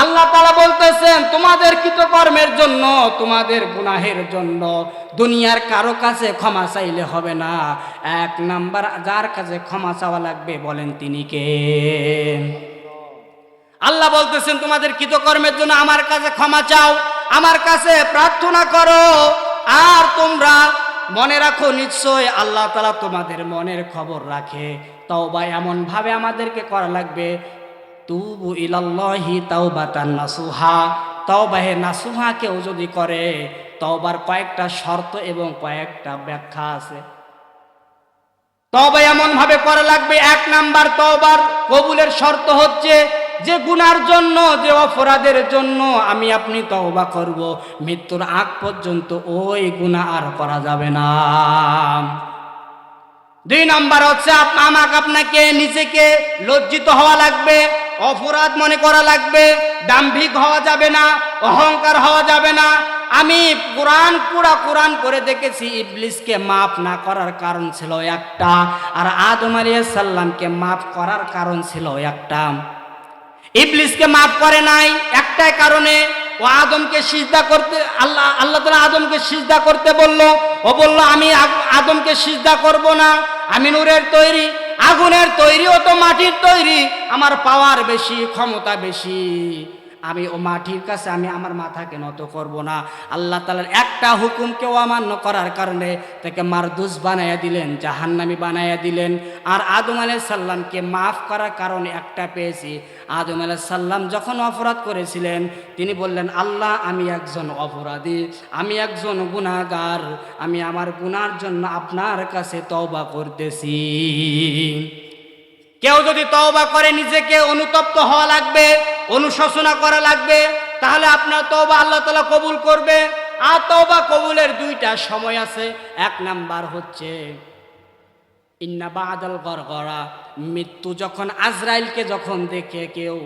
আল্লাহ তাআলা বলতেছেন তোমাদের কৃতকর্মের জন্য, তোমাদের গুনাহের জন্য দুনিয়ার কারো কাছে ক্ষমা চাইলে হবে না। এক নাম্বার যার কাছে ক্ষমা চাওয়া লাগবে বলেন তিনি কে? আল্লাহ বলতেছেন তোমাদের কৃতকর্মের জন্য আমার কাছে ক্ষমা চাও, আমার কাছে প্রার্থনা করো। আর তোমরা মনে রাখো নিশ্চয় আল্লাহ তাআলা তোমাদের মনের খবর রাখে। তওবা এমন ভাবে আমাদেরকে করা লাগবে, তুবু ইলাল্লাহি তাওবাতান নাসুহা, তওবাহে নাসুহা কেউ যদি করে, তওবার কয়েকটা শর্ত এবং কয়েকটা ব্যাখ্যা আছে। তওবা এমন ভাবে করা লাগবে, এক নাম্বার তওবার কবুলের শর্ত হচ্ছে যে গুনার জন্য, যে অপরাধের জন্য আমি আপনি তওবা করব, মৃত্যুর আগ পর্যন্ত ওই গুনাহ আর করা যাবে না। দুই নাম্বার হচ্ছে আপনাকে নিজেকে লজ্জিত হওয়া লাগবে, অপরাধ মনে করা লাগবে, দাম্ভিক হওয়া যাবে না, অহংকার হওয়া যাবে না। আমি কোরআন করে দেখেছি ইবলিসকে মাফ না করার কারণ ছিল একটা, আর আদম আলাইহিস সালামকে মাফ করার কারণ ছিল একটা। ইবলিসকে মাফ করে নাই একটাই কারণে, ও আদমকে সিজদা করতে আল্লাহ তাআলা আদমকে সিজদা করতে বলল, ও বলল আমি আদমকে সিজদা করব না, আমি নূরের তৈরি, আগুনের তৈরি, ও তো মাটির তৈরি, আমার পাওয়ার বেশি, ক্ষমতা বেশি, আমি ও মাটির কাছে আমি আমার মাথাকে নত করব না। আল্লাহ তাআলার একটা হুকুমকে অমান্য করার কারণে তাকে মারদুস বানাইয়া দিলেন, জাহান্নামী বানাইয়া দিলেন। আর আদম আলাইহিস সালামকে মাফ করার কারণে একটা পেয়েছি, আদম আলাইহিস সালাম যখন অপরাধ করেছিলেন তিনি বললেন, আল্লাহ আমি একজন অপরাধী, আমি একজন গুনাহগার, আমি আমার গুনার জন্য আপনার কাছে তওবা করতেছি। কেউ যদি তওবা করে নিজেকে অনুতপ্ত হওয়া লাগবে, অনুশোচনা করা লাগবে, তাহলে আপনার তওবা আল্লাহ তাআলা কবুল করবে। আর তওবা কবুলের দুইটা সময় আছে। এক নাম্বার হচ্ছে ইন্না বাদাল গরগরা, মৃত্যু যখন আজরাইলকে যখন দেখে কেউ,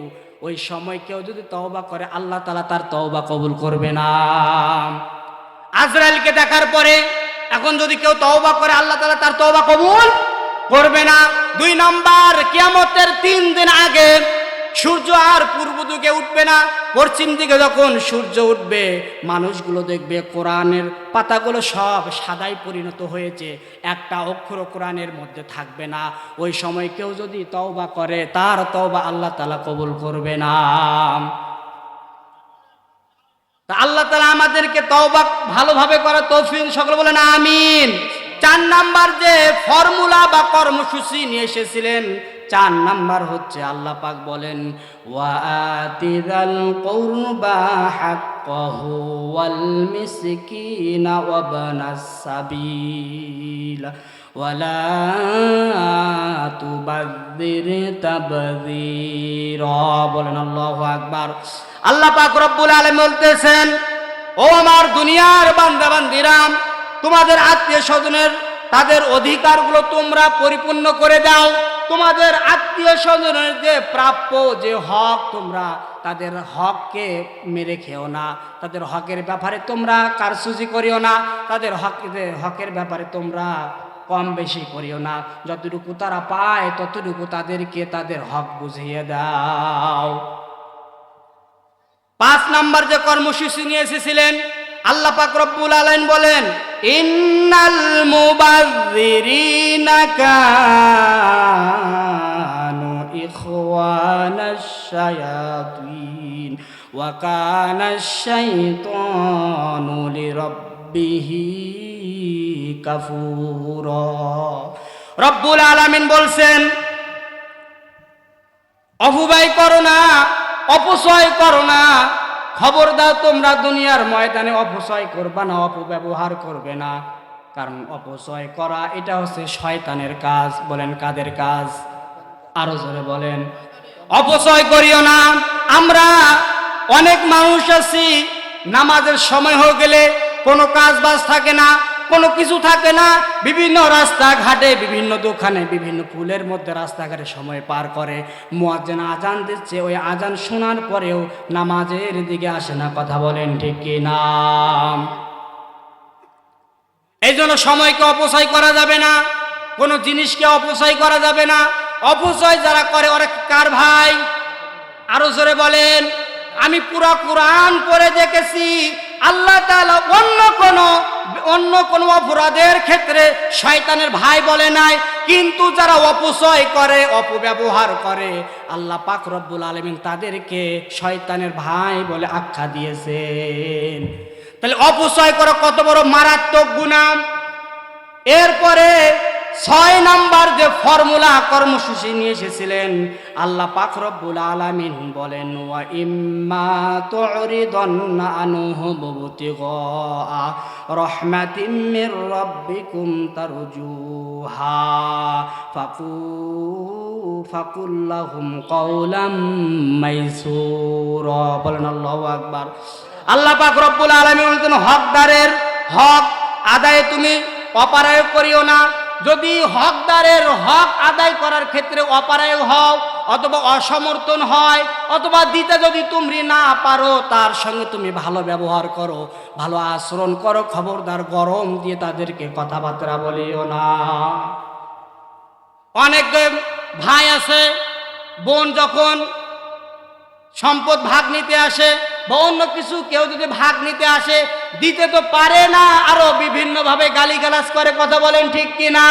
ওই সময় কেউ যদি তওবা করে আল্লাহ তাআলা তার তওবা কবুল করবে না। আজরাইলকে দেখার পরে এখন যদি কেউ তওবা করে আল্লাহ তাআলা তার তওবা কবুল করবে না। দুই নাম্বার, কিয়ামতের 3 দিন আগে সূর্য আর পূর্ব দিকে উঠবে না, পশ্চিম দিকে যখন সূর্য উঠবে মানুষগুলো দেখবে কোরআনের পাতাগুলো সব সাদায় পরিণত হয়েছে, একটা অক্ষর কোরআনের মধ্যে থাকবে না। ওই সময় কেউ যদি তওবা করে তার তওবা আল্লাহ তাআলা কবুল করবে না। তা আল্লাহ তাআলা আমাদেরকে তওবা ভালোভাবে করার তৌফিক, সকলে বলেন আমিন। 4 নাম্বার যে ফর্মুলা বা কর্মসূচি নিয়ে এসেছিলেন, 4 নাম্বার হচ্ছে আল্লাহ পাক বলেন, ওয়া আতিযাল কুরবা হাক্কাহু ওয়াল মিসকিনা ওয়া বানাস সাবিল ওয়ালা তুবাযযির তাবযীরা। বলেন আল্লাহু আকবার। আল্লাহ পাক রব্বুল আলামিন বলতেছেন, ও আমার দুনিয়ার বান্দা বান্দিরা, তোমাদের আত্মীয় স্বজনের তাদের অধিকারগুলো তোমরা পরিপূর্ণ করে দাও। তোমাদের আত্মীয় স্বজনের যে প্রাপ্য, যে হক, তোমরা তাদের হককে মেরে খেও না, তাদের হকের ব্যাপারে তোমরা কারসুজি করিও না, তাদের হকের ব্যাপারে তোমরা কম বেশি করিও না। যতটুকু তারা পায় ততটুকু তাদেরকে তাদের হক বুঝিয়ে দাও। 5 নাম্বার যে কর্মসূচি নিয়ে এসেছিলেন, আল্লাহ পাক রব্বুল আলামিন বলেন, ইন্নাল মুবাযযিরিনা কানু ইখওয়ানাশ শায়াতিন ওয়া কানাশ শাইতানু লিরাব্বিহি কাফুরা। রব্বুল আলামিন বলছেন, অপব্যয় করো না, অপচয় করো না, খবরদার তোমরা দুনিয়ার ময়দানে অপচয় করবে না, অপব্যবহার করবে না। কারণ অপচয় করা এটা হচ্ছে শয়তানের কাজ। বলেন কাদের কাজ? আরো জোরে বলেন। অপচয় করিও না। আমরা অনেক মানুষ আছি, নামাজের সময় হয়ে গেলে কোনো কাজ বাজ থাকে না, কোনো কিছু থাকে না, বিভিন্ন রাস্তাঘাটে, বিভিন্ন দোকানে, বিভিন্ন পুলের মধ্যে রাস্তাঘাটে সময় পার করে। মুয়াজ্জিন আজান দিচ্ছে, ওই আজান শোনার পরেও নামাজের দিকে আসে না। কথা বলেন ঠিক কি না? এই জন্য সময়কে অপচয় করা যাবে না, কোনো জিনিসকে অপচয় করা যাবে না। অপচয় যারা করে ওরা কার ভাই? আরো জোরে বলেন। আমি পুরা কোরআন পড়ে দেখেছি আল্লাহ তাআলা অন্য কোনো অপরাধের ক্ষেত্রে শয়তানের ভাই বলে নাই, কিন্তু যারা অপচয় করে, অপব্যবহার করে, আল্লাহ পাক রব্বুল আলামিন তাদেরকে শয়তানের ভাই বলে আখ্যা দিয়েছেন। তাহলে অপচয় করা কত বড় মারাত্মক গুনাহ। এরপরে 6 নাম্বার যে ফর্মুলা কর্মসূচি নিয়ে এসেছিলেন, আল্লাহ পাক রব্বুল আলামিন বলেন ওয়া ইম্মা তুরিদান্না আনহুম বুতিগা রাহমাতিম মির রাব্বিকুম তারজুহা ফাকুল লাহুম কাওলাম মাইসুরা। বলেন আল্লাহু আকবার। আল্লাহ পাক রব্বুল আলামিন বলেন হকদারের হক আদায়ে তুমি অপারগ করিও না। যদি হকদারের হক আদায় করার ক্ষেত্রে অপারগ হও অথবা অসমর্থন হয় অথবা দিতে যদি তুমি না পারো, তার সঙ্গে তুমি ভালো ব্যবহার করো, ভালো আচরণ করো, খবরদার গরম দিয়ে তাদেরকে কথাবার্তা বলিও না। অনেক ভাই আছে, বোন যখন সম্পদ ভাগ নিতে আসে বা অন্য কিছু কেউ যদি ভাগ নিতে আসে, দিতে তো পারে না, আরো বিভিন্ন ভাবে গালিগালাজ করে, কথা বলেন ঠিক কিনা?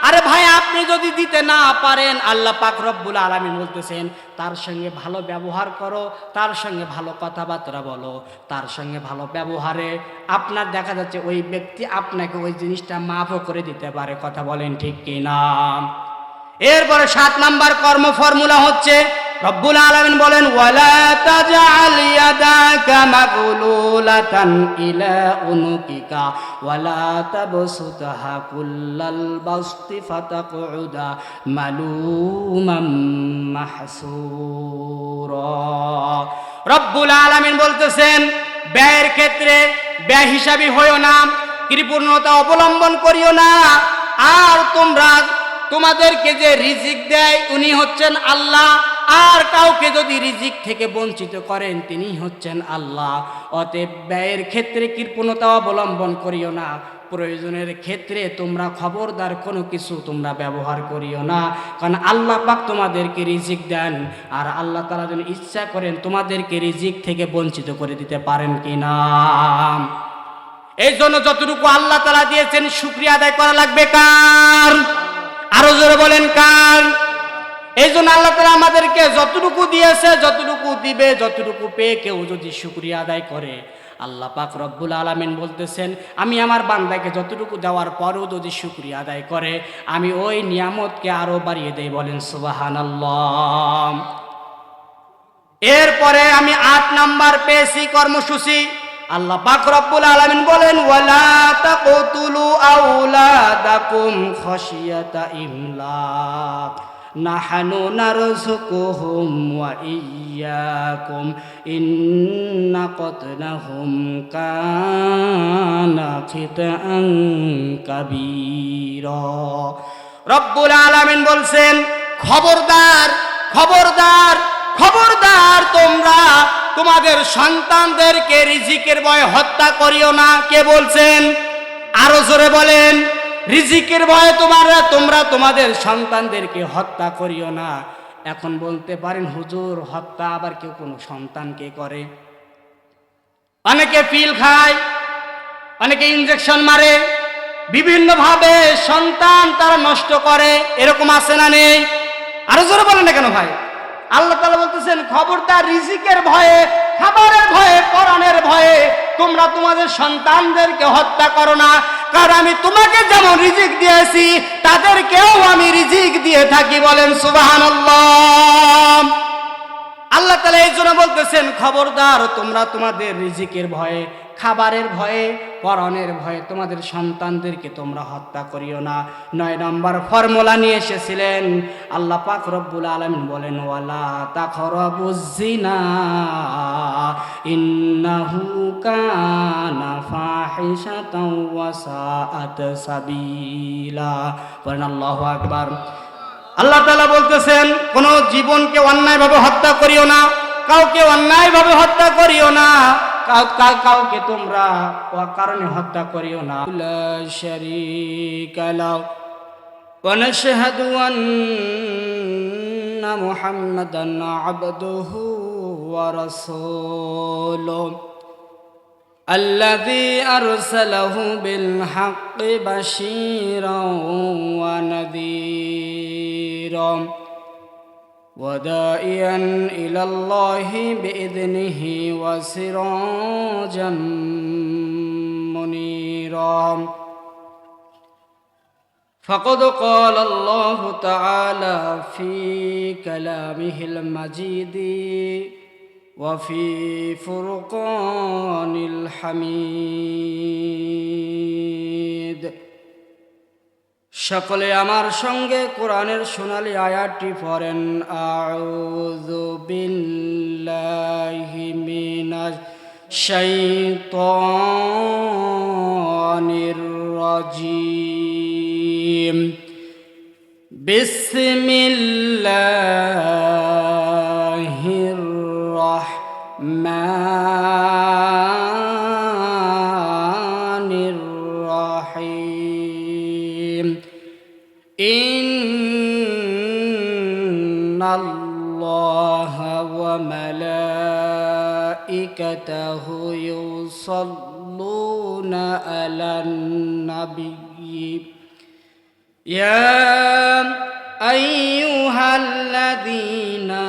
আরে ভাই, আপনি যদি দিতে না পারেন, আল্লাহ পাক রব্বুল আলামিন বলতেছেন তার সঙ্গে ভালো ব্যবহার করো, তার সঙ্গে ভালো কথাবার্তা বলো, তার সঙ্গে ভালো ব্যবহারে আপনার দেখা যাচ্ছে ওই ব্যক্তি আপনাকে ওই জিনিসটা মাফও করে দিতে পারে, কথা বলেন ঠিক কিনা? এরপরে 7 নাম্বার কর্ম ফর্মুলা হচ্ছে রব্বুল আলামিন বলেন ওয়ালা তাজআল ইয়াদাকা মাগলুলাতান ইলা উনুকিকা ওয়ালা তাবসুতহা কুল্লাল বাসতি ফাতাকউদা মালুমাম মাহসুরা। রব্বুল আলামিন বলতেছেন ব্যয়ের ক্ষেত্রে ব্যয় হিসাবী হইও না, কৃপণতা অবলম্বন করিও না। আর তোমাদেরকে যে রিজিক দেয় উনি হচ্ছেন আল্লাহ, আর কাউকে যদি রিজিক থেকে বঞ্চিত করেন তিনি হচ্ছেন আল্লাহ। অতএব ব্যয়ের ক্ষেত্রে কৃপণতা অবলম্বন করিও না, প্রয়োজনের ক্ষেত্রে তোমরা খবরদার কোনো কিছু তোমরা ব্যবহার করিও না, কারণ আল্লাহ পাক তোমাদেরকে রিজিক দেন, আর আল্লাহ তাআলা যদি ইচ্ছা করেন তোমাদেরকে রিজিক থেকে বঞ্চিত করে দিতে পারেন কিনা। এই জন্য যতটুকু আল্লাহ তাআলা দিয়েছেন শুকরিয়া আদায় করা লাগবে কার? আরো জোরে বলেন কার? এই জন্য আল্লাহ তাআলা আমাদেরকে যতটুকু দিয়েছে, যতটুকু দিবে, যতটুকু পেয়ে কেউ যদি শুকরিয়া আদায় করে, আল্লাহ পাক রব্বুল আলামিন বলতেছেন আমি আমার বান্দাকে যতটুকু দেওয়ার পরেও যদি শুকরিয়া আদায় করে, আমি ওই নিয়ামতকে আরো বাড়িয়ে দেই। বলেন সুবহানাল্লাহ। এরপরে আমি 8 নাম্বার পেয়েছি কর্মসূচি। আল্লাহ পাক রব্বুল আলামিন বলেন ওয়ালা তাকতুলু আওলাদাকুম খাশিয়াতা ইমলাক নাহানু নারযুকুহুম ওয়া ইয়্যাকুম ইন্না কতলাহুম কানা খিতাআন কাবীরা। রব্বুল আলামিন বলছেন খবরদার খবরদার খবরদার, তোমরা তোমাদের সন্তানদেরকে রিজিকের ভয়ে হত্যা করিও না। কে বলছেন? আরো জোরে বলেন। রিজিকের ভয়ে তোমরা তোমাদের সন্তানদেরকে হত্যা করিও না। এখন বলতে পারেন হুজুর, হত্যা আবার কেউ কোনো সন্তানকে করে? অনেকে পিল খায়, অনেকে ইনজেকশন মারে, বিভিন্ন ভাবে সন্তান তারা নষ্ট করে, এরকম আছে না নেই? আরো জোরে বলেন না কেন ভাই? আল্লাহ তাআলা বলতেছেন খবরদার, রিজিকের ভয়ে, খাবারের ভয়ে, পরাণের ভয়ে তোমরা তোমাদের সন্তানদেরকে হত্যা করো না, কারণ আমি তোমাকে যেমন রিজিক দিয়েছি তাদেরকেও আমি রিজিক দিয়ে থাকি। বলেন সুবহানাল্লাহ। আল্লাহ তাআলা এই জন্য বলতেছেন খবরদার, তোমরা তোমাদের রিজিকের ভয়ে, খাবারের ভয়ে, পরনের ভয়ে তোমাদের সন্তানদেরকে তোমরা হত্যা করিও না। 9 নম্বর ফর্মুলা নিয়ে এসেছিলেন আল্লাহ পাক রব্বুল আলামিন বলেন ওয়ালা তাকরাবুজ জিনা ইন্নাহু কানা ফাহিশাতাও ওয়া সাআত সাবিলা। বলেন আল্লাহু আকবার। আল্লাহ তাআলা বলতেছেন কোন জীবনকে অন্যায়ভাবে হত্যা করিও না, কাউকে অন্যায়ভাবে হত্যা করিও না, কাউকে তোমরা অকারণে হত্যা করিও না। লা শারীকা লাহু ওয়া নাশহাদু আন্না মুহাম্মাদান আবদুহু ورسوله الذي أرسله بالحق بشيرا ونذيرا وداعيا إلى الله بإذنه وسراجا منيرا فقد قال الله تعالى في كلامه المجيد وفي فرقان الحميد সকলে আমার সঙ্গে কোরআনের সোনালী আয়াতটি পড়েন আউযু বিল্লাহি মিনাশ শাইতানির রাজিম বিসমিল্লাহির রাহমানির রাহিম ইন্নাল্লাহা ওয়া মালাইকাতাহু ইউসাল্লুনা আলান নাবিয়্যি ইয়া আইয়ুহাল্লাযীনা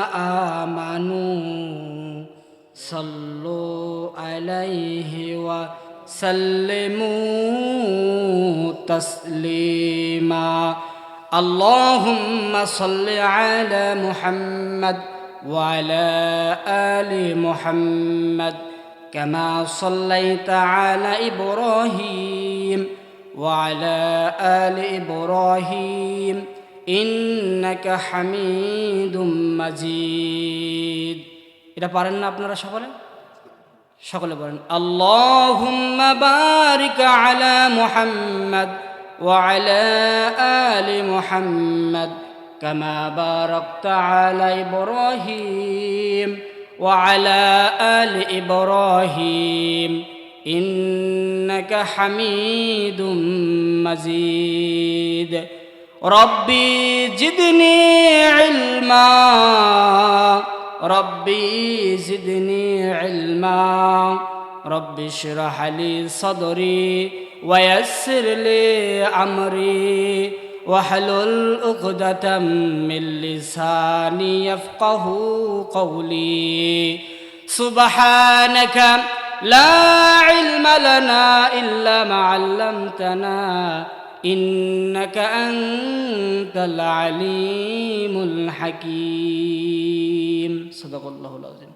আমানু সাল্লু আলাইহি ওয়া সাল্লিমু তাসলিমা اللهم صل على محمد وعلى آل محمد كما صليت على إبراهيم وعلى آل إبراهيم إنك حميد مجيد এটা পারেন না আপনারা সকলে বলেন আল্লাহুম্মা বারিক আলা মুহাম্মাদ وعلى آل محمد كما باركت على إبراهيم وعلى آل إبراهيم إنك حميد مجيد ربي زدني علما ربي زدني علما رب اشرح لي صدري ويسر لي أمري واحلل عقدة من لساني يفقه قولي سبحانك لا علم لنا إلا ما علمتنا إنك أنت العليم الحكيم صدق الله العظيم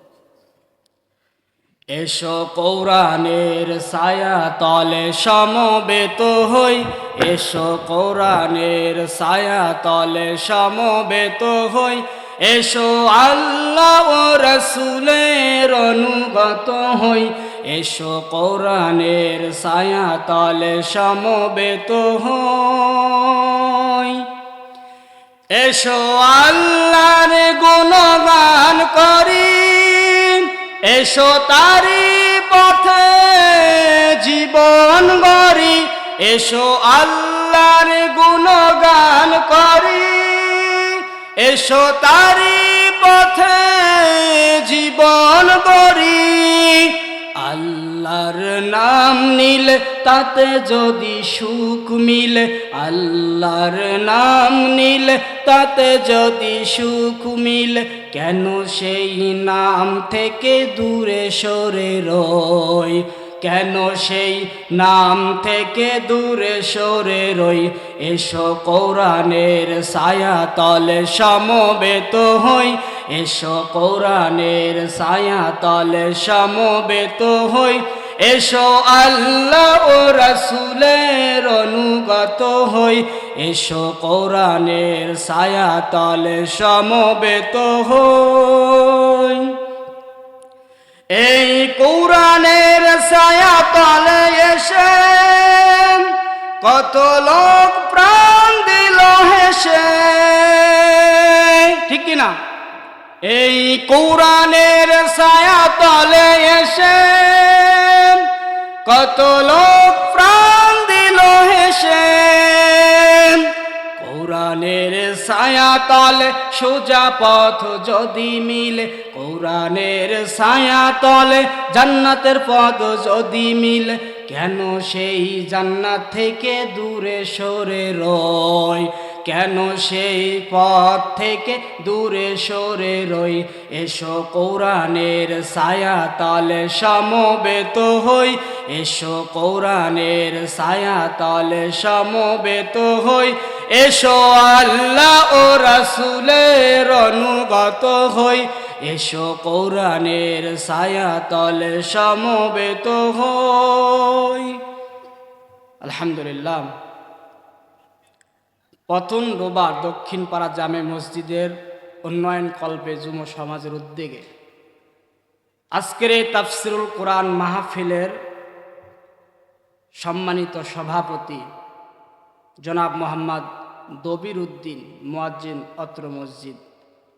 এসো কোরআনের ছায়া তলে সমবেত হই এসো কোরআনের ছায়া তলে সমবেত হই এসো আল্লাহ ও রাসূলের অনুগত হই এসো কোরআনের ছায়া তলে সমবেত হই এসো আল্লাহর গুণগান করি এসো তারি পথে জীবন গড়ি এসো আল্লাহর গুণগান করি এসো তারি পথে জীবন গড়ি আল্লাহর নাম নিলে তাতে যদি সুখ মিলে আল্লাহর নাম নিলে তাতে যদি সুখ মিলে কেন সেই নাম থেকে দূরে সরে রই কেন সেই নাম থেকে দূরে সরে রই এসো কোরআনের ছায়া তলে সমবেত হই এসো কোরআনের ছায়া তলে সমবেত হই এসো আল্লাহ ও রাসূলের অনুগত হই এসো কোরআনের ছায়া তলে সমবেত হই এই কোরআনের ছায়া তলে এসে কত লোক প্রাণ দিল হেসে ঠিক কি না এই কোরআনের ছায়া তলে এসে কত লোক প্রাণ দিল হেসে কোরআনের ছায়া ছায়া তলে সোজা পথ যদি মিলে, কোরআনের ছায়া তলে জান্নাতের পথ যদি মিলে, কেন সেই জান্নাত থেকে দূরে সরে রয়, কেন সেই পথ থেকে দূরে সরে রই। এসো কোরআনের ছায়া তলে সমবেত হই, এসো কোরআনের ছায়া তলে সমবেত হই, এসো আল্লাহ ও রাসূলের অনুগত হই, এসো কোরআনের ছায়া তলে সমবেত হই। আলহামদুলিল্লাহ। পতন রোববার দক্ষিণ পাড়া জামে মসজিদের উন্নয়ন কল্পে যুব সমাজের উদ্যোগে আজকের এই তাফসিরুল কোরআন মাহফিলের সম্মানিত সভাপতি জনাব মোহাম্মদ দবির উদ্দিন মুয়াজ্জিন অত্র মসজিদ,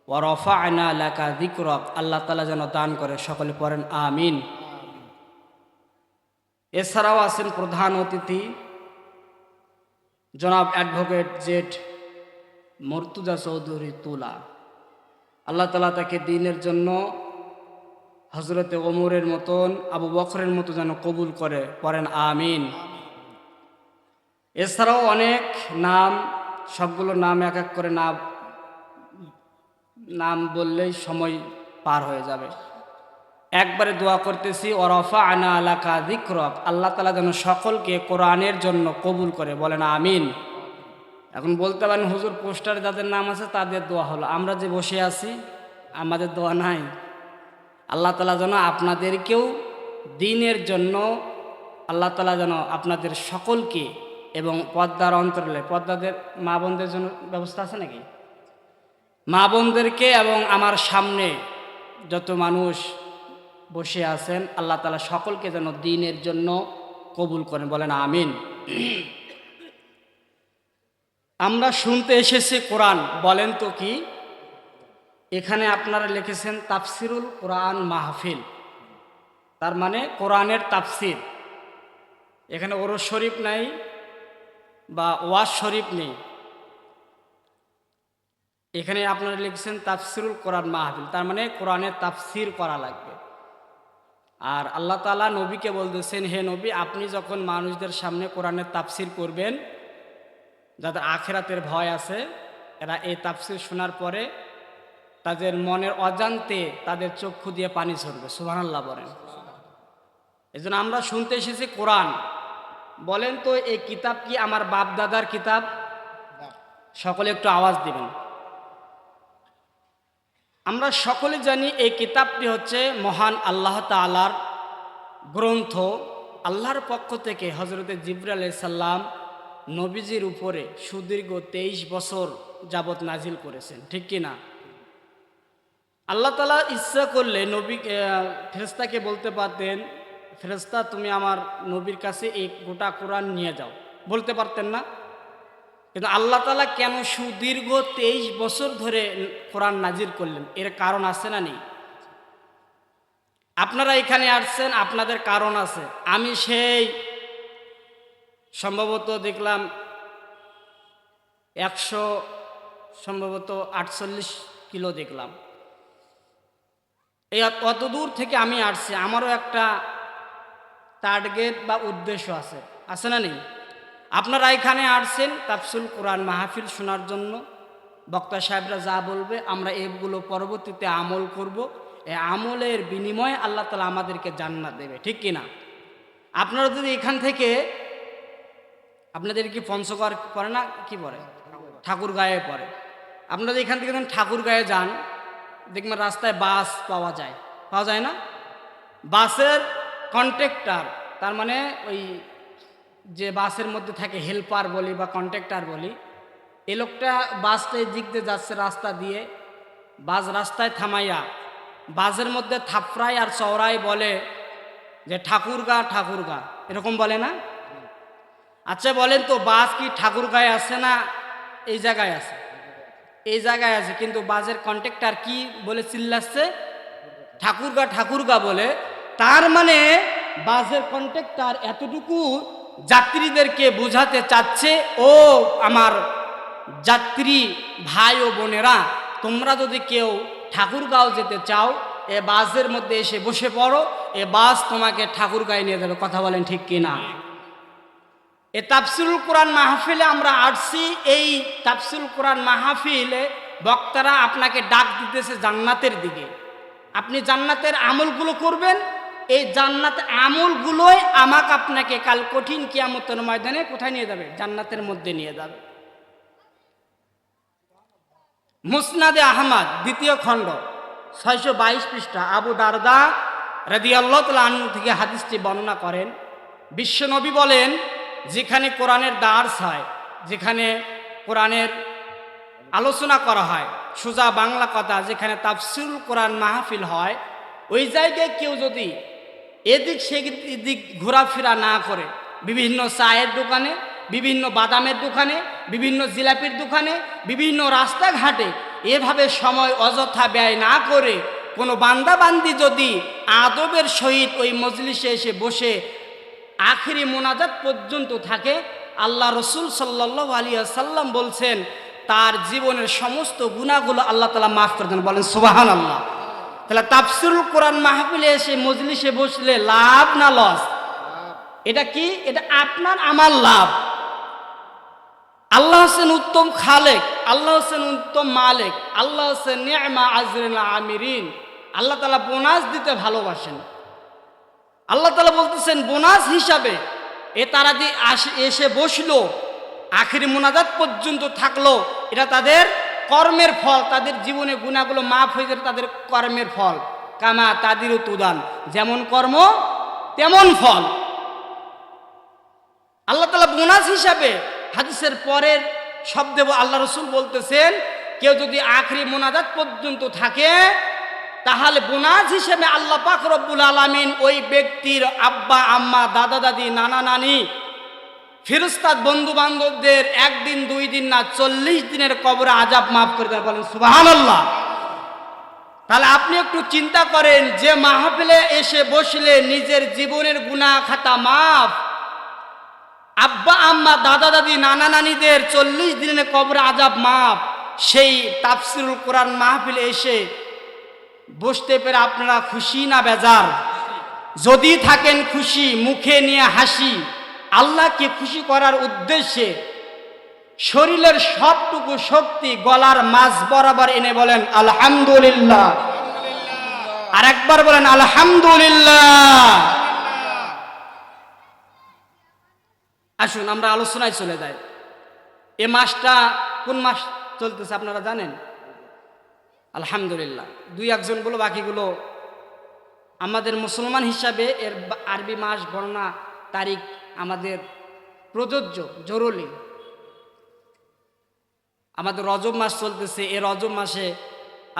ওয়া রাফা'না লাকা যিকরাক, আল্লাহ তাআলা যেন দান করে, সকলে পড়েন আমিন। এছাড়াও আছেন প্রধান অতিথি জনাব অ্যাডভোকেট জেড মুর্তুজা চৌধুরী তুলা, আল্লাহ তাআলা তাকে দ্বীনের জন্য হযরতে ওমরের মতন, আবু বকরের মতো যেন কবুল করে, পড়েন আমিন। এছাড়াও অনেক নাম, সবগুলো নাম এক এক করে নাম বললেই সময় পার হয়ে যাবে। একবারে দোয়া করতেছি, ওয়া রাফা'না লাকা যিকরাক, আল্লাহ তাআলা যেন সকলকে কোরআনের জন্য কবুল করে, বলেন আমিন। এখন বলতে পারেন হুজুর পোস্টারে যাদের নাম আছে তাদের দোয়া হলো, আমরা যে বসে আছি আমাদের দোয়া নাই? আল্লাহ তাআলা যেন আপনাদেরকেও দ্বীনের জন্য, আল্লাহ তাআলা যেন আপনাদের সকলকে, এবং পর্দার অন্তরালে, পর্দাদের মা বোনদের জন্য ব্যবস্থা আছে নাকি? মা বোনদেরকে এবং আমার সামনে যত মানুষ বসে আছেন, আল্লাহ তাআলা সকলকে যেন দ্বীনের জন্য কবুল করেন, বলেন আমিন। আমরা শুনতে এসেছি কোরআন, বলেন তো কি? এখানে আপনারা লিখেছেন তাফসিরুল কোরআন মাহফিল, তার মানে কোরআনের তাফসির। এখানে ওরস শরীফ নাই বা ওয়াজ শরীফ নেই, এখানে আপনারা লিখছেন তাফসিরুল কোরআন মাহফিল, তার মানে কোরআনের তাফসির করা লাগবে। আর আল্লাহ তাআলা নবীকে বলতেছেন, হে নবী, আপনি যখন মানুষদের সামনে কোরআনের তাফসির করবেন, যাদের আখিরাতের ভয় আছে, এরা এই তাফসির শোনার পরে তাদের মনের অজান্তে তাদের চক্ষু দিয়ে পানি ঝরবে, সুবহানাল্লাহ বলেন। এজন্য আমরা শুনতে এসেছি কোরআন। বলেন তো এই কিতাব কি আমার বাপ দাদার কিতাব? সকলে একটু আওয়াজ দিবেন। আমরা সকলে জানি এই কিতাবটি হচ্ছে মহান আল্লাহ তাআলার গ্রন্থ। আল্লাহর পক্ষ থেকে হযরতে জিবরাইল আলাইহিস সালাম নবীজির উপরে সুদীর্ঘ 23 বছর যাবত নাজিল করেছেন, ঠিক কি না? আল্লাহ তাআলা ইচ্ছা করলে নবী ফেরেশতাকে বলতে পারতেন, ফেরেশতা তুমি আমার নবীর কাছে এই গোটা কোরআন নিয়ে যাও, বলতে পারতেন না? কিন্তু আল্লাহ তাআলা কেন সুদীর্ঘ 23 বছর ধরে কোরআন নাজিল করলেন? এর কারণ আছে না নেই? আপনারা এখানে আসছেন, আপনাদের কারণ আছে। আমি সেই সম্ভবত দেখলাম 148 কিলো দেখলাম, এই অত দূর থেকে আমি আসছি, আমারও একটা টার্গেট বা উদ্দেশ্য আছে, আছে না নেই? আপনারা এখানে আসছেন তাফসিরুল কোরআন মাহফিল শোনার জন্য। বক্তা সাহেবরা যা বলবে আমরা এগুলো পরবর্তীতে আমল করব, এই আমলের বিনিময়ে আল্লাহ তাআলা আমাদেরকে জান্নাত দেবে, ঠিক কি না? আপনারা যদি এখান থেকে, আপনাদের কি পঞ্চগড় পড়ে না, কি পড়ে, ঠাকুরগাঁয়ে পড়ে, আপনারা যদি এখান থেকে যখন ঠাকুরগাঁয়ে যান, দেখবেন রাস্তায় বাস পাওয়া যায় না? বাসের কন্ট্রাক্টর, তার মানে ওই যে বাসের মধ্যে থাকে হেল্পার বলি বা কন্ট্রাক্টর বলি, এই লোকটা বাসটা এই দিক দিয়ে যাচ্ছে রাস্তা দিয়ে, বাস রাস্তায় থামাইয়া বাসের মধ্যে থাপড়ায় আর চওড়ায় বলে যে ঠাকুরগা ঠাকুরগা, এরকম বলে না? আচ্ছা বলেন তো, বাস কি ঠাকুরগাঁয়ে আছে না এই জায়গায় আছে? এই জায়গায় আছে, কিন্তু বাসের কন্ট্রাক্টর কি বলে চিল্লাচ্ছে? ঠাকুরগা ঠাকুরগা বলে। তার মানে বাসের কন্ট্রাক্টর এতটুকু যাত্রীদেরকে বোঝাতে চাচ্ছে, ও আমার যাত্রী ভাই ও বোনেরা, তোমরা যদি কেউ ঠাকুরগাঁও যেতে চাও, এ বাসের মধ্যে এসে বসে পড়ো, এ বাস তোমাকে ঠাকুরগাঁয়ে নিয়ে যাবে। কথা বলেন ঠিক কিনা? এ তাফসিরুল কোরআন মাহফিলে আমরা আসছি। এই তাফসিরুল কোরআন মাহফিলে বক্তারা আপনাকে ডাক দিতেছে জান্নাতের দিকে। আপনি জান্নাতের আমলগুলো করবেন। এই জান্নাত আমলগুলোই আমাকে আপনাকে কাল কঠিন কিয়ামতের ময়দানে কোথায় নিয়ে যাবে? জান্নাতের মধ্যে নিয়ে যাবে। মুসনাদে আহমদ দ্বিতীয় খণ্ড 622 পৃষ্ঠা আবু দারদা রাদিয়াল্লাহু তাআলা আনহু থেকে হাদিসটি বর্ণনা করেন। বিশ্বনবী বলেন, যেখানে কোরআনের দার্স হয়, যেখানে কোরআনের আলোচনা করা হয়, সোজা বাংলা কথা, যেখানে তাফসিরুল কোরআন মাহফিল হয়, ওই জায়গায় কেউ যদি এদিক সেদিক ঘোরাফেরা না করে, বিভিন্ন চায়ের দোকানে, বিভিন্ন বাদামের দোকানে, বিভিন্ন জিলাপির দোকানে, বিভিন্ন রাস্তাঘাটে এভাবে সময় অযথা ব্যয় না করে কোনো বান্দাবান্দি যদি আদবের সহিত ওই মজলিসে এসে বসে আখিরি মোনাজাত পর্যন্ত থাকে, আল্লাহ রসুল সাল্লাল্লাহু আলাইহি ওয়াসাল্লাম বলছেন তার জীবনের সমস্ত গুনাহগুলো আল্লাহ তাআলা মাফ করে দেন। বলেন সুবহানাল্লাহ। তাহলে তাফসিরুল কোরআন মাহফিলে এসে মজলিসে বসলে লাভ না লস? এটা কি? এটা আপনার আমার লাভ। আল্লাহ হোসেন উত্তম খালেক, আল্লাহ হোসেন উত্তম মালিক, আল্লাহ হোসেন নি'মা আজরুল আমিরিন। আল্লাহ তাআলা বোনাস দিতে ভালোবাসেন। আল্লাহ তাআলা বলতেছেন বোনাস হিসাবে তারা যে এসে বসলো, আখিরি মুনাজাত পর্যন্ত থাকলো, এটা তাদের কর্মের ফল। তাদের জীবনে গুনাহগুলো মাফ হয়ে যাবে, তাদের কর্মের ফল। কামা তাদিরু তুদান, যেমন কর্ম তেমন ফল। আল্লাহ তাআলা বোনাস হিসাবে হাদিসের পরের শব্দে আল্লাহ রসুল বলতেছেন, কেউ যদি আখিরি মুনাজাত পর্যন্ত থাকে, তাহলে বোনাস হিসেবে আল্লাহ পাক রব্বুল আলামিন ওই ব্যক্তির আব্বা আম্মা, দাদা দাদি, নানা নানি, ফেরেশতা, বন্ধু বান্ধবদের 1 দিন 2 দিন না 40 দিনের কবরে আযাব মাফ করে দেন। বলেন সুবহানাল্লাহ। তাহলে আপনি একটু চিন্তা করেন, যে মাহফিলে এসে বসলে নিজের জীবনের গুনাহ খাতা মাফ, আব্বা আম্মা, দাদা দাদি, নানা নানিদের 40 দিনের কবরে আযাব মাফ, সেই তাফসিরুল কোরআন মাহফিলে এসে বসতে পেরে আপনারা খুশি না বেজার? যদি থাকেন খুশি, মুখে নিয়ে হাসি, আল্লাহকে খুশি করার উদ্দেশ্যে শরীরের সবটুকু শক্তি গলার মাঝ বরাবর এনে বলেন আলহামদুলিল্লাহ। আর একবার বলেন আলহামদুলিল্লাহ। আসুন আমরা আলোচনায় চলে যাই। এ মাসটা কোন মাস চলতেছে আপনারা জানেন? আলহামদুলিল্লাহ। 2-1 বলো, বাকিগুলো আমাদের মুসলমান হিসাবে এর আরবি মাস গণনা তারিখ আমাদের প্রযোজ্য, জরুরি। আমাদের রজব মাস চলতেছে। এই রজব মাসে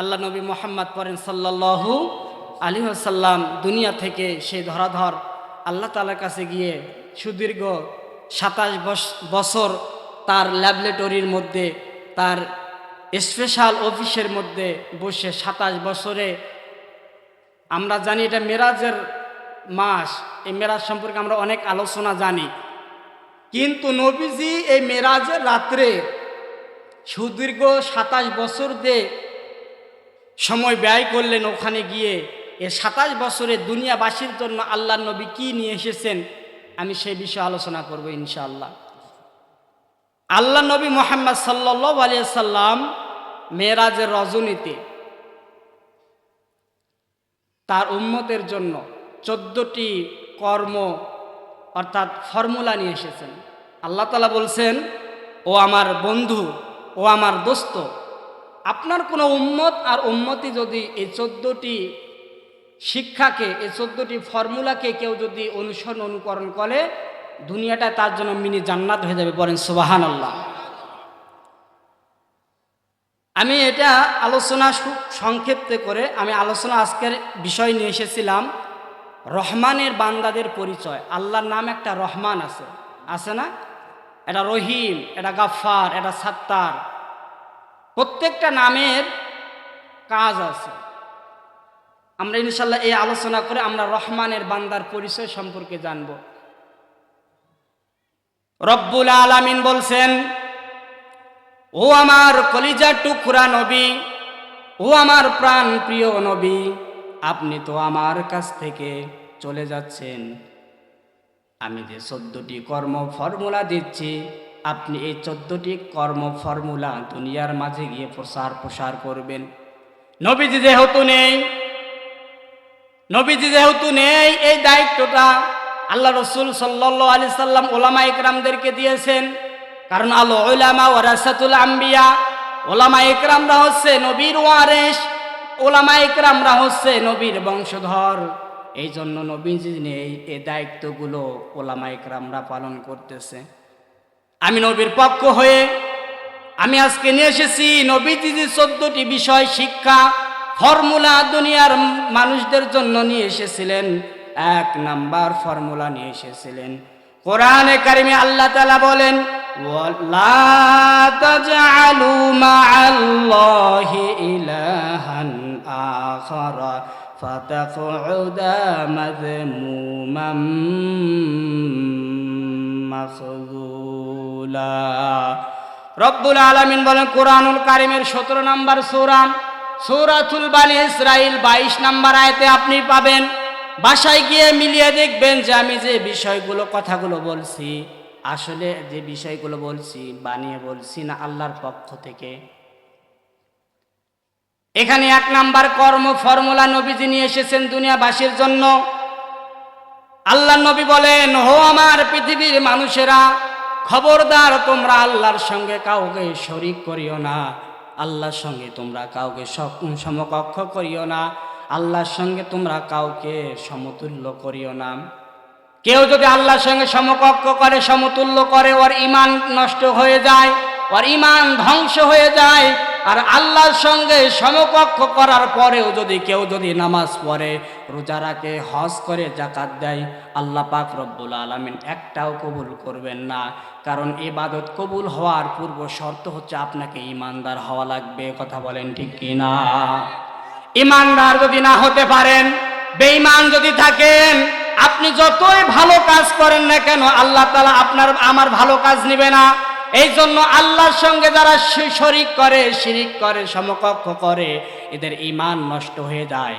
আল্লাহ নবী মুহাম্মদ পড়েন সাল্লাল্লাহু আলাইহি ওয়াসাল্লাম দুনিয়া থেকে সেই ধরাধর আল্লাহ তাআলার কাছে গিয়ে সুদীর্ঘ 27 বছর তার ল্যাবরেটরির মধ্যে, তার স্পেশাল অফিসের মধ্যে বসে 27 বছরে, আমরা জানি এটা মেরাজের মাস। এই মেরাজ সম্পর্কে আমরা অনেক আলোচনা জানি, কিন্তু নবীজি এই মেরাজের রাত্রে সুদীর্ঘ 27 বছর দিয়ে সময় ব্যয় করলেন ওখানে গিয়ে। এই 27 বছরে দুনিয়াবাসীর জন্য আল্লাহ নবী কি নিয়ে এসেছেন, আমি সেই বিষয়ে আলোচনা করব ইনশাআল্লাহ। আল্লাহ নবী মুহাম্মদ সাল্লাল্লাহু আলাইহি সাল্লাম মেরাজের রজনীতে তার উম্মতের জন্য 14টি কর্ম অর্থাৎ ফর্মুলা নিয়ে এসেছেন। আল্লাহ তাআলা বলছেন, ও আমার বন্ধু, ও আমার দোস্ত, আপনার কোনো উম্মত আর উম্মতি যদি এই 14টি শিক্ষাকে, এই 14টি ফর্মুলাকে কেউ যদি অনুসরণ অনুকরণ করে, দুনিয়াটা তার জন্য মিনি জান্নাত হয়ে যাবে। বলেন সুবহানাল্লাহ। আমি এটা আলোচনা সংক্ষেপে করে আমি আলোচনা আজকের বিষয় নিয়ে এসেছিলাম রহমানের বান্দাদের পরিচয়। আল্লাহর নাম একটা রহমান আছে, আছে না? এটা রহিম, এটা গাফফার, এটা সাত্তার। প্রত্যেকটা নামের কাজ আছে। আমরা ইনশাআল্লাহ এই আলোচনা করে আমরা রহমানের বান্দার পরিচয় সম্পর্কে জানব। রব্বুল আলামিন বলছেন, ও আমার কলিজার টুকরা নবী, ও আমার প্রাণ প্রিয় নবী, আপনি তো আমার কাছ থেকে চলে যাচ্ছেন। আমি যে 14টি কর্ম ফর্মুলা দিচ্ছি, আপনি এই 14টি কর্ম ফর্মুলা দুনিয়ার মাঝে গিয়ে প্রসার করবেন। নবীজি যেহেতু নেই এই দায়িত্বটা আল্লাহ রসুল সাল্লাল্লাহু আলাইহি সাল্লাম ওলামা ইকরামদেরকে দিয়েছেন। কারণ আল উলামা ওয়ারাসাতুল আম্বিয়া, ওলামা ইকরামরা হচ্ছে নবীর ওয়ারিস, ওলামা ইকরামরা হচ্ছে নবীর বংশধর। এই জন্য নবীজি নেই এই দায়িত্বগুলো ওলামা ইকরামরা পালন করতেছে। আমি নবীর পক্ষ হয়ে আমি আজকে নিয়ে এসেছি নবীজি যে 14টি বিষয় শিক্ষা ফর্মুলা দুনিয়ার মানুষদের জন্য নিয়ে এসেছিলেন। 1 নাম্বার ফর্মুলা নিয়ে এসেছিলেন। কোরআনে কারিমে আল্লাহ তাআলা বলেন, ওয়ালা তাজআলু মা'আল্লাহি ইলাহান আখারা ফাতাকউদা মাযমুমান মাখযুলা। রব্বুল আলামিন বলেন কোরআনুল কারিমের 17 নম্বর সূরা, সূরাতুল বানি ইসরাইল 22 নম্বর আয়াতে আপনি পাবেন। বাসায় গিয়ে মিলিয়ে দেখবেন যে আমি যে বিষয়গুলো কথাগুলো বলছি, আসলে যে বিষয়গুলো বলছি বানিয়ে বলছি না আল্লাহর পক্ষ থেকে। এখানে 1 নাম্বার কর্ম ফর্মুলা নবীজি নিয়ে এসেছেন দুনিয়াবাসীর জন্য। আল্লাহর নবী বলেন, ও আমার পৃথিবীর মানুষেরা, খবরদার তোমরা আল্লাহর সঙ্গে কাউকে শরীক করিও না, আল্লাহর সঙ্গে তোমরা কাউকে সমকক্ষ করিও না, আল্লাহর সঙ্গে তোমরা কাউকে সমতুল্য করিও না। কেউ যদি আল্লাহর সঙ্গে সমকক্ষ করে, সমতুল্য করে, ওর ঈমান নষ্ট হয়ে যায়, ওর ঈমান ধ্বংস হয়ে যায়। আর আল্লাহর সঙ্গে সমকক্ষ করার পরেও যদি কেউ নামাজ পড়ে, রোজা রাখে, হজ করে, যাকাত দেয়, আল্লাহ পাক রব্বুল আলামিন একটাও কবুল করবেন না। কারণ ইবাদত কবুল হওয়ার পূর্ব শর্ত হচ্ছে আপনাকে ঈমানদার হওয়া লাগবে। কথা বলেন ঠিক কি না? ঈমানদার যদি না হতে পারেন, বেঈমান যদি থাকেন, আপনি যতই ভালো কাজ করেন না কেন আল্লাহ তাআলা আমার ভালো কাজ নেবে না। এই জন্য আল্লাহর সঙ্গে যারা শরীক করে, শিরিক করে, সমকক্ষ করে, এদের ঈমান নষ্ট হয়ে যায়।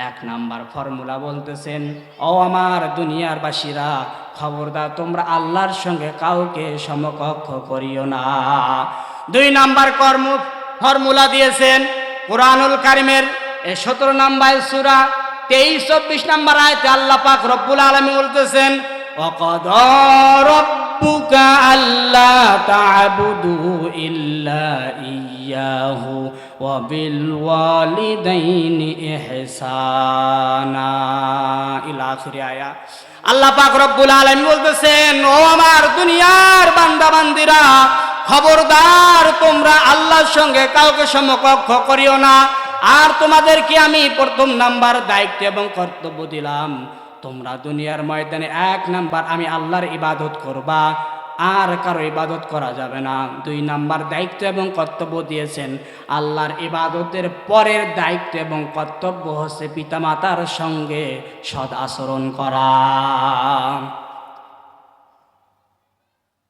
1 নাম্বার ফর্মুলা বলতেছেন, ও আমার দুনিয়ার বাসীরা, খবরদার তোমরা আল্লাহর সঙ্গে কাউকে সমকক্ষ করিও না। 2 নাম্বার ফর্মুলা দিয়েছেন কুরআনুল কারীমের 17 নাম্বার সূরা 23-24 নাম্বার আয়াতে আল্লাহ পাক রব্বুল আলামিন বলতেছেন, ওয়াকাদা রাব্বুকা আল্লা তা'বুদু ইল্লা ইয়্যাহু ওয়া বিল ওয়ালিদাইনি ইহসানা ইলা আখির আয়া। আল্লাহ পাক রব্বুল আলামিন বলতেছেন, ও আমার দুনিয়ার বান্দা বান্দিরা, খবরদার তোমরা আল্লাহর সঙ্গে কাউকে সমকক্ষ করিও না। আর তোমাদেরকে আমি 1 নাম্বার দায়িত্ব এবং কর্তব্য দিলাম, তোমরা দুনিয়ার ময়দানে 1 নাম্বার আমি আল্লাহর ইবাদত করবা, আর কারো ইবাদত করা যাবে না। 2 নাম্বার দায়িত্ব এবং কর্তব্য দিয়েছেন, আল্লাহর ইবাদতের পরের দায়িত্ব এবং কর্তব্য হচ্ছে পিতামাতার সঙ্গে সৎ আচরণ করা।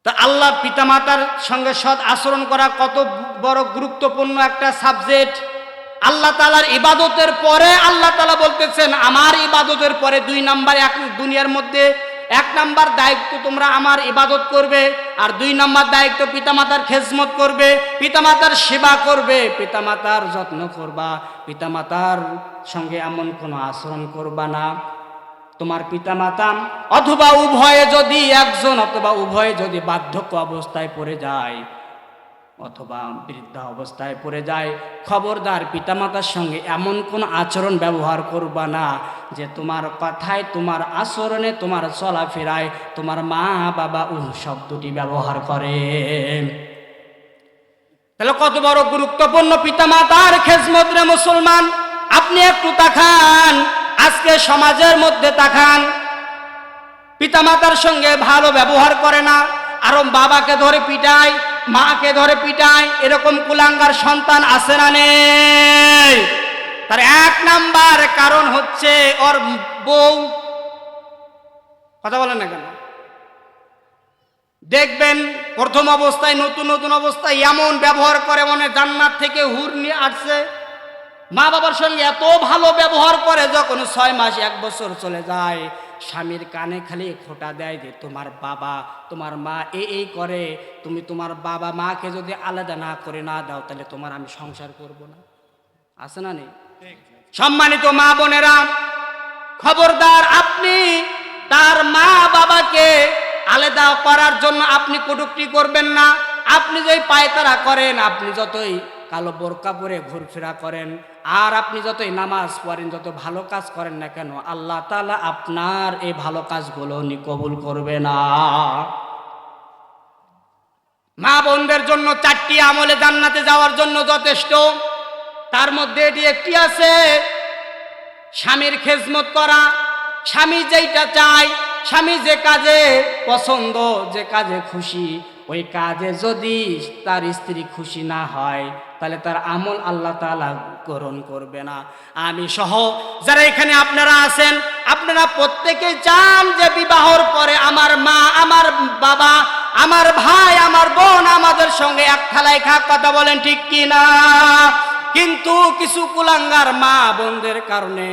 তা আল্লাহ পিতামাতার সঙ্গে সৎ আচরণ করা কত বড় গুরুত্বপূর্ণ একটা সাবজেক্ট। আল্লাহ তাআলার ইবাদতের পরে আল্লাহ তাআলা বলতেছেন, আমার ইবাদতের পরে 2 নাম্বার দুনিয়ার মধ্যে 1 নাম্বার দায়িত্ব তোমরা আমার ইবাদত করবে, আর 2 নাম্বার দায়িত্ব পিতামাতার খেদমত করবে, পিতামাতার সেবা করবে, পিতামাতার যত্ন করবা, পিতামাতার সঙ্গে এমন কোনো আচরণ করবা না। তোমার পিতামাতা অথবা উভয়ে যদি একজন অথবা উভয়ে যদি বার্ধক্য অবস্থায় পড়ে যায় অথবা বৃদ্ধা অবস্থায় পড়ে যায়, খবরদার পিতামাতার সঙ্গে এমন কোনো আচরণ ব্যবহার করবা না যে তোমার কথায়, তোমার আচরণে, তোমার চলাফেরায় তোমার মা বাবা শব্দটি ব্যবহার করে। তাহলে কত বড় গুরুত্বপূর্ণ পিতামাতার খেদমত রে মুসলমান। আপনি একটু তাকান, আজকে সমাজের মধ্যে তাকান, পিতামাতার সঙ্গে ভালো ব্যবহার করে না, আরো বাবাকে ধরে পিটায়, মাকে ধরে পিটায়, এরকম কুলাঙ্গার সন্তান আছে না নেই? তার 1 নাম্বার কারণ হচ্ছে ওর বউ। কথা বলেন না কেন? দেখবেন প্রথম অবস্থায় নতুন নতুন অবস্থায় এমন ব্যবহার করে মনে জান্নাত থেকে হুর নিয়ে আসছে। মা বাবার সঙ্গে এত ভালো ব্যবহার করে, যখন 6 মাস 1 বছর চলে যায় স্বামীর কানে খালি খোঁটা দেয় যে তোমার বাবা তোমার মা এই করে, তুমি তোমার বাবা মাকে যদি আলাদা না করে না দাও তাহলে তোমার আমি সংসার করব না। আছে না নেই? সম্মানিত মা বোনেরা, খবরদার আপনি তার মা বাবাকে আলাদা করার জন্য আপনি কটূক্তি করবেন না। আপনি যেই পায়তারা করেন, আপনি যতই কালো বোরকা পরে ঘুরফেরা করেন, আর আপনি যতই নামাজ পড়েন, যত ভালো কাজ করেন না কেন, আল্লাহ তাআলা আপনার এই ভালো কাজগুলো কবুল করবে না। মা বোনদের জন্য 4টি আমলে জান্নাতে যাওয়ার জন্য যথেষ্ট। তার মধ্যে এটি একটি আছে স্বামীর খেজমত করা। স্বামী যেইটা চায়, স্বামী যে কাজে পছন্দ, যে কাজে খুশি, ওই কাজে যদি তার স্ত্রী খুশি না হয় তাহলে তার আমল আল্লাহ তাআলা গ্রহণ করবে না। আমি সহ যারা এখানে আপনারা আছেন, আপনারা প্রত্যেকে চান যে বিবাহর পরে আমার মা, আমার বাবা, আমার ভাই, আমার বোন আমাদের সঙ্গে এক থালায় খাক। কথা বলেন ঠিক কি না? কিন্তু কিছু কুলাঙ্গার মা বোনদের কারণে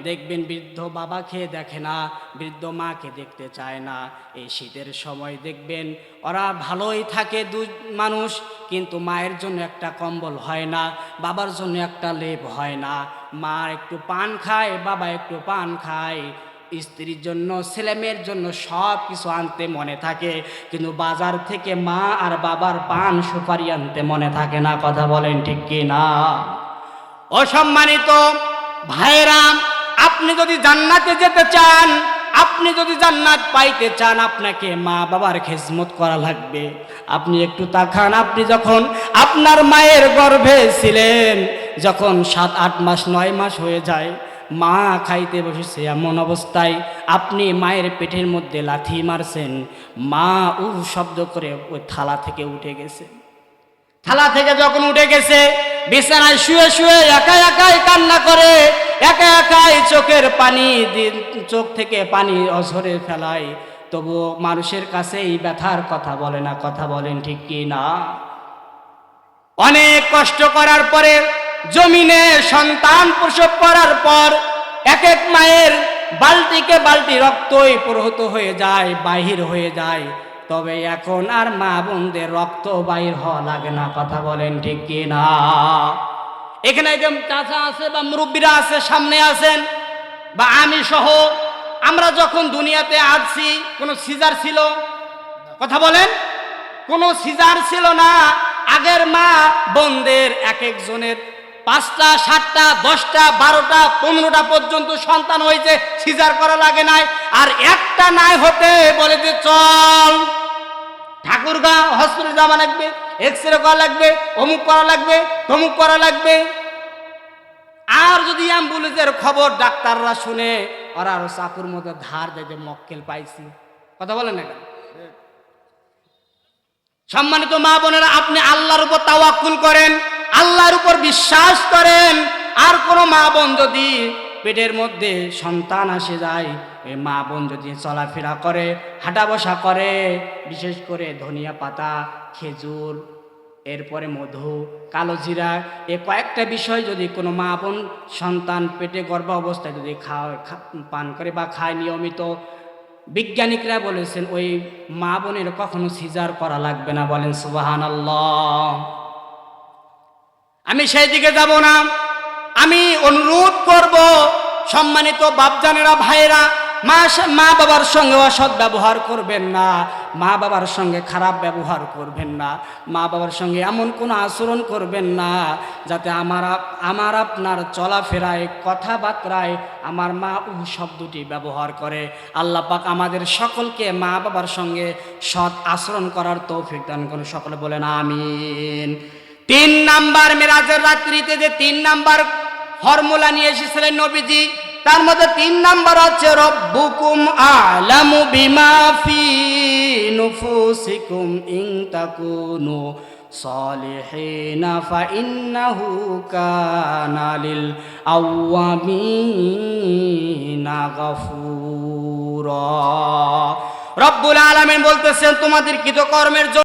দেখবেন বৃদ্ধ বাবা খেয়ে দেখে না, বৃদ্ধ মাকে দেখতে চায় না। এই শীতের সময় দেখবেন ওরা ভালোই থাকে মানুষ, কিন্তু মায়ের জন্য একটা কম্বল হয় না, বাবার জন্য একটা লেপ হয় না। মা একটু পান খায়, বাবা একটু পান খায়, স্ত্রীর জন্য ছেলে মেয়ের জন্য সব কিছু আনতে মনে থাকে, কিন্তু বাজার থেকে মা আর বাবার পান সুপারি আনতে মনে থাকে না। কথা বলেন ঠিক কি না? অসম্মানিত ভাইরা, আপনি যদি জান্নাতে যেতে চান, আপনি যদি জান্নাত পাইতে চান, আপনাকে মা বাবার খেজমত করা লাগবে। আপনি একটু তাকান, আপনি যখন আপনার মায়ের গর্ভে ছিলেন, যখন 7-8 মাস 9 মাস হয়ে যায়, মা খাইতে বসেছে, এমন অবস্থায় আপনি মায়ের পেটের মধ্যে লাথি মারছেন, মা শব্দ করে ওই থালা থেকে উঠে গেছে। থালা থেকে যখন উঠে গেছে, বিছানায় শুয়ে শুয়ে একা একাই কান্না করে, একা একাই চোখের পানি, চোখ থেকে পানি ঝরে ফেলায়, তবু মানুষের কাছে এই ব্যথার কথা বলে না। কথা বলেন ঠিক কি না? অনেক কষ্ট করার পরে জমিনে সন্তান প্রসব করার পর এক এক মায়ের বালতিকে বালতি রক্তই প্রহত হয়ে যায়, বাহির হয়ে যায়। তবে এখন আর মা বোনদের রক্ত বাহির হওয়া লাগে না। কথা বলেন ঠিক কি না? এখানে একদম চাচা আছে বা মুরব্বীরা আছে, সামনে আছেন, বা আমি সহ, আমরা যখন দুনিয়াতে আসছি কোনো সিজার ছিল? কথা বলেন, কোনো সিজার ছিল না। আগের মা বোনদের এক একজনের 5টা 7টা 10টা 12টা 15টা পর্যন্ত সন্তান হয়েছে, সিজার করা লাগে নাই। আর একটা নাই হতে বলে যে চল ঠাকুরগাঁ হসপিটালে যাওয়া লাগবে, এক্সরে করা লাগবে, অমুক করা লাগবে, তমুক করা লাগবে। আর যদি অ্যাম্বুলেন্সের খবর ডাক্তাররা শুনে, ওরা আরো চাকুর মধ্যে ধার দেয় যে মক্কেল পাইছি। কথা বলেন না কেন? সম্মানিত মা বোনেরা, আপনি আল্লাহর উপর তাওয়াক্কুল করেন, আল্লাহর উপর বিশ্বাস করেন। আর কোনো মা বোন যদি পেটের মধ্যে সন্তান আসে যায়, এই মা বোন যদি চলাফেরা করে, হাঁটা বসা করে, বিশেষ করে ধনিয়া পাতা, খেজুর, এরপরে মধু, কালো জিরা, এ কয়েকটা বিষয় যদি কোনো মা বোন সন্তান পেটে গর্ভ অবস্থায় যদি পান করে বা খায় নিয়মিত, বিজ্ঞানিকরা বলেছেন ওই মা বোনের কখনো সিজার করা লাগবে না। বলেন সুবহানাল্লাহ। আমি সেই দিকে যাব না। আমি অনুরোধ করব, সম্মানিত বাপজানেরা, ভাইরা, মা বাবার সঙ্গে অসৎ ব্যবহার করবেন না, মা বাবার সঙ্গে খারাপ ব্যবহার করবেন না, মা বাবার সঙ্গে এমন কোনো আচরণ করবেন না যাতে আমার আপনার চলাফেরায়, কথাবার্তায় আমার মা শব্দটি ব্যবহার করে। আল্লাহ পাক আমাদের সকলকে মা বাবার সঙ্গে সৎ আচরণ করার তৌফিক দান করুন। সকলে বলেন আমিন। 3 নাম্বার মেরাজের রাত্রিতে যে 3 নাম্বার ফর্মুলা নিয়ে এসেছিলেন নবীজি, তার মধ্যে 3 নাম্বার হচ্ছে রব্বুকুম আ'লামু বিমা ফি নুফুসিকুম ইন তাকুনু সালিহিনা ফা ইন্নাহু কানা লিল আওয়ামিনা গফুরা। রব্বুল আলামিন বলতেছেন তোমাদের কৃতকর্মের জন্য